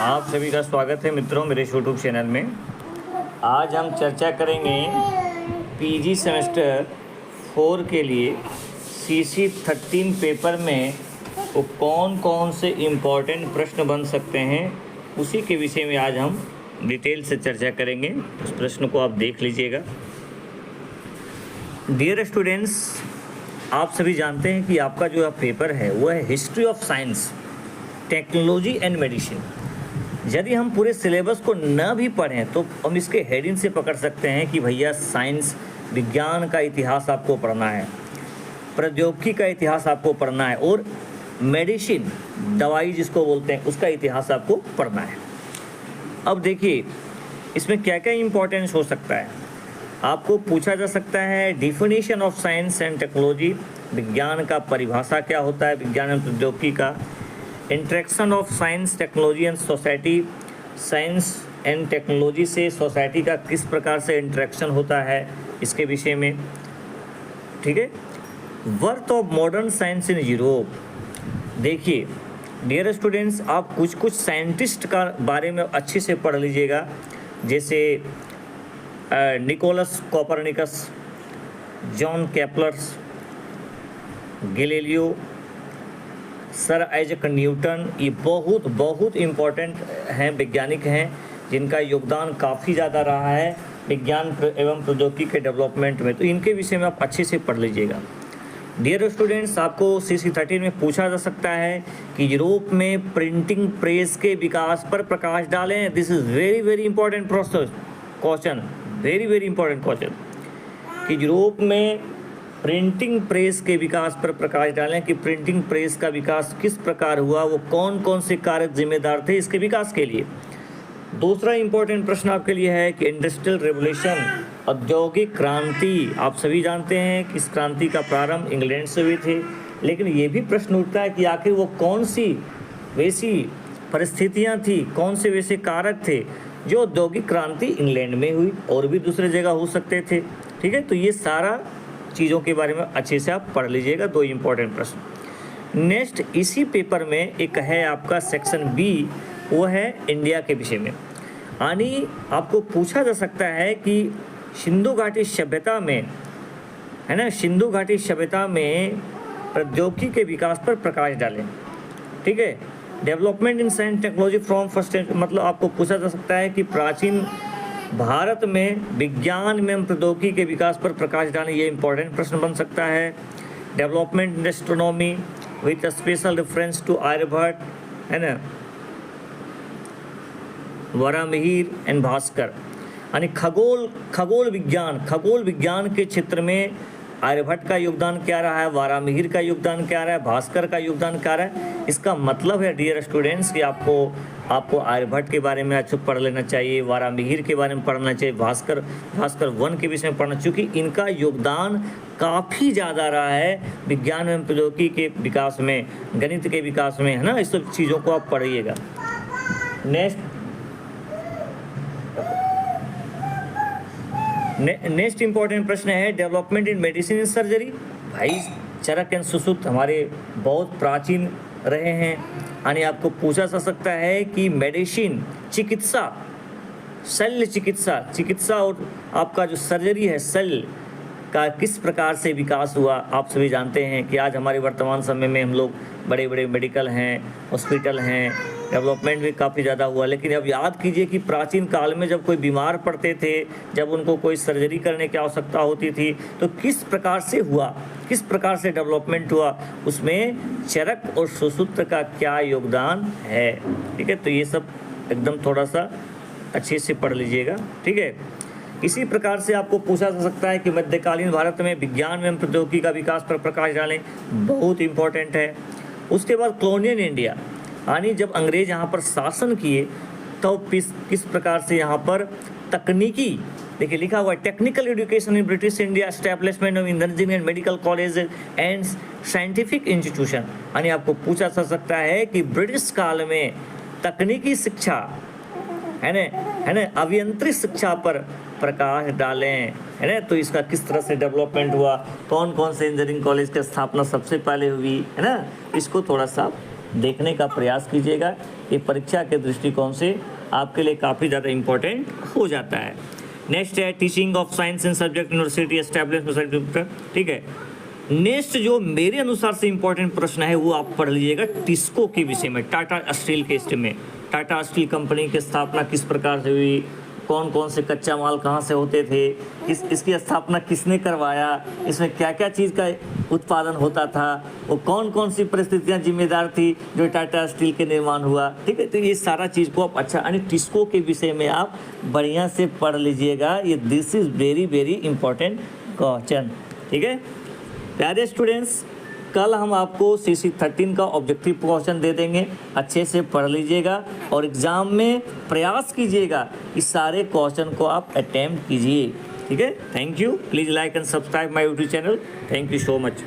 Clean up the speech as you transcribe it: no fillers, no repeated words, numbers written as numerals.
आप सभी का स्वागत है मित्रों मेरे यूट्यूब चैनल में। आज हम चर्चा करेंगे पीजी सेमेस्टर 4 के लिए CC 13 पेपर में वो कौन कौन से इम्पोर्टेंट प्रश्न बन सकते हैं, उसी के विषय में आज हम डिटेल से चर्चा करेंगे। उस प्रश्न को आप देख लीजिएगा। डियर स्टूडेंट्स, आप सभी जानते हैं कि आपका जो पेपर है वो है history of science, technology and medicine. यदि हम पूरे सिलेबस को न भी पढ़ें तो हम इसके हेडिंग से पकड़ सकते हैं कि भैया साइंस विज्ञान का इतिहास आपको पढ़ना है, प्रौद्योगिकी का इतिहास आपको पढ़ना है, और मेडिसिन दवाई जिसको बोलते हैं उसका इतिहास आपको पढ़ना है। अब देखिए इसमें क्या क्या इम्पोर्टेंस हो सकता है। आपको पूछा जा सकता है definition of science and technology, विज्ञान का परिभाषा क्या होता है, विज्ञान एवं प्रौद्योगिकी का। Interaction of science technology and society, science and technology से सोसाइटी का किस प्रकार से इंट्रैक्शन होता है, इसके विषय में। ठीक है। Worth of modern science in Europe. देखिए डियर स्टूडेंट्स, आप कुछ कुछ साइंटिस्ट का बारे में अच्छे से पढ़ लीजिएगा, जैसे Nicholas Copernicus, John Kepler's, Galileo, sir Isaac Newton. ये बहुत बहुत इम्पोर्टेंट हैं, वैज्ञानिक हैं जिनका योगदान काफ़ी ज़्यादा रहा है विज्ञान एवं प्रौद्योगिकी के डेवलपमेंट में। तो इनके विषय में आप अच्छे से पढ़ लीजिएगा। डियर स्टूडेंट्स, आपको CC 13 में पूछा जा सकता है कि यूरोप में प्रिंटिंग प्रेस के विकास पर प्रकाश डालें। This is very very important question, very very important question कि यूरोप में प्रिंटिंग प्रेस के विकास पर प्रकाश डालें कि प्रिंटिंग प्रेस का विकास किस प्रकार हुआ, वो कौन कौन से कारक जिम्मेदार थे इसके विकास के लिए। दूसरा इंपॉर्टेंट प्रश्न आपके लिए है कि इंडस्ट्रियल रेवोल्यूशन, औद्योगिक क्रांति। आप सभी जानते हैं कि इस क्रांति का प्रारंभ इंग्लैंड से हुई थी, लेकिन ये भी प्रश्न उठता है कि आखिर वो कौन सी वैसी परिस्थितियाँ थी, कौन से वैसे कारक थे जो औद्योगिक क्रांति इंग्लैंड में हुई, और भी दूसरे जगह हो सकते थे। ठीक है, तो ये सारा चीज़ों के बारे में अच्छे से आप पढ़ लीजिएगा। दो इम्पोर्टेंट प्रश्न। नेक्स्ट इसी पेपर में एक है आपका सेक्शन B, वो है इंडिया के विषय में। यानी आपको पूछा जा सकता है कि सिंधु घाटी सभ्यता में, है ना, सिंधु घाटी सभ्यता में प्रौद्योगिकी के विकास पर प्रकाश डालें। ठीक है। Development in science technology from first, मतलब आपको पूछा जा सकता है कि प्राचीन भारत में विज्ञान में प्रौद्योगिकी के विकास पर प्रकाश डालें। ये इंपॉर्टेंट प्रश्न बन सकता है। Development in astronomy with special reference to Aryabhata, है ना, वरामिहिर एंड भास्कर। यानी खगोल विज्ञान के क्षेत्र में आर्यभट्ट का योगदान क्या रहा है, वारामिहिर का योगदान क्या रहा है, भास्कर का योगदान क्या रहा है। इसका मतलब है डियर स्टूडेंट्स कि आपको आर्यभट्ट के बारे में अच्छे पढ़ लेना चाहिए, वारामिहिर के बारे में पढ़ना चाहिए, भास्कर 1 के विषय में पढ़ना, क्योंकि इनका योगदान काफ़ी ज़्यादा रहा है विज्ञान एवं प्रौद्योगिकी के विकास में, गणित के विकास में, है ना। इस सब चीज़ों को आप पढ़िएगा। नेक्स्ट इंपॉर्टेंट प्रश्न है development in medicine and surgery. भाई चरक एंड सुश्रुत हमारे बहुत प्राचीन रहे हैं। यानी आपको पूछा जा सकता है कि मेडिसिन, चिकित्सा, शल्य चिकित्सा और आपका जो सर्जरी है, शल्य का किस प्रकार से विकास हुआ। आप सभी जानते हैं कि आज हमारे वर्तमान समय में हम लोग बड़े बड़े मेडिकल हैं, हॉस्पिटल हैं, डेवलपमेंट भी काफ़ी ज़्यादा हुआ। लेकिन अब याद कीजिए कि प्राचीन काल में जब कोई बीमार पड़ते थे, जब उनको कोई सर्जरी करने की आवश्यकता होती थी, तो किस प्रकार से हुआ, किस प्रकार से डेवलपमेंट हुआ, उसमें चरक और सुश्रुत का क्या योगदान है। ठीक है, तो ये सब एकदम थोड़ा सा अच्छे से पढ़ लीजिएगा। ठीक है। इसी प्रकार से आपको पूछा जा सकता है कि मध्यकालीन भारत में विज्ञान एवं प्रौद्योगिकी का विकास पर प्रकाश डालें, बहुत इंपॉर्टेंट है। उसके बाद कॉलोनियल इंडिया, यानी जब अंग्रेज यहाँ पर शासन किए तो किस प्रकार से यहाँ पर तकनीकी, देखिए लिखा हुआ है technical education in British India, establishment of engineering and medical college and scientific institution. यानी आपको पूछा जा सकता है कि ब्रिटिश काल में तकनीकी शिक्षा, है ना, अभियंत्रिक शिक्षा पर प्रकाश डालें, है ना। तो इसका किस तरह से डेवलपमेंट हुआ, कौन कौन से इंजीनियरिंग कॉलेज की स्थापना सबसे पहले हुई, है ना, इसको थोड़ा सा देखने का प्रयास कीजिएगा। ये परीक्षा के दृष्टिकोण से आपके लिए काफ़ी ज़्यादा इम्पोर्टेंट हो जाता है। नेक्स्ट है teaching of science in subject university established, ठीक है। नेक्स्ट जो मेरे अनुसार से इम्पोर्टेंट प्रश्न है वो आप पढ़ लीजिएगा टिस्को के विषय में, टाटा स्टील के इस में। टाटा स्टील कंपनी की स्थापना किस प्रकार से हुई, कौन कौन से कच्चा माल कहाँ से होते थे, इसकी स्थापना किसने करवाया, इसमें क्या क्या चीज़ का उत्पादन होता था, वो कौन कौन सी परिस्थितियाँ जिम्मेदार थी जो टाटा स्टील के निर्माण हुआ, ठीक है। तो ये सारा चीज़ को आप अच्छा यानी टिस्को के विषय में आप बढ़िया से पढ़ लीजिएगा। ये this is very very important question, ठीक है। प्यारे स्टूडेंट्स, कल हम आपको CC 13 का ऑब्जेक्टिव क्वेश्चन दे देंगे, अच्छे से पढ़ लीजिएगा और एग्ज़ाम में प्रयास कीजिएगा इस सारे क्वेश्चन को आप अटेम्प्ट कीजिए, ठीक है। Thank you. Please like and subscribe my YouTube channel. Thank you so much.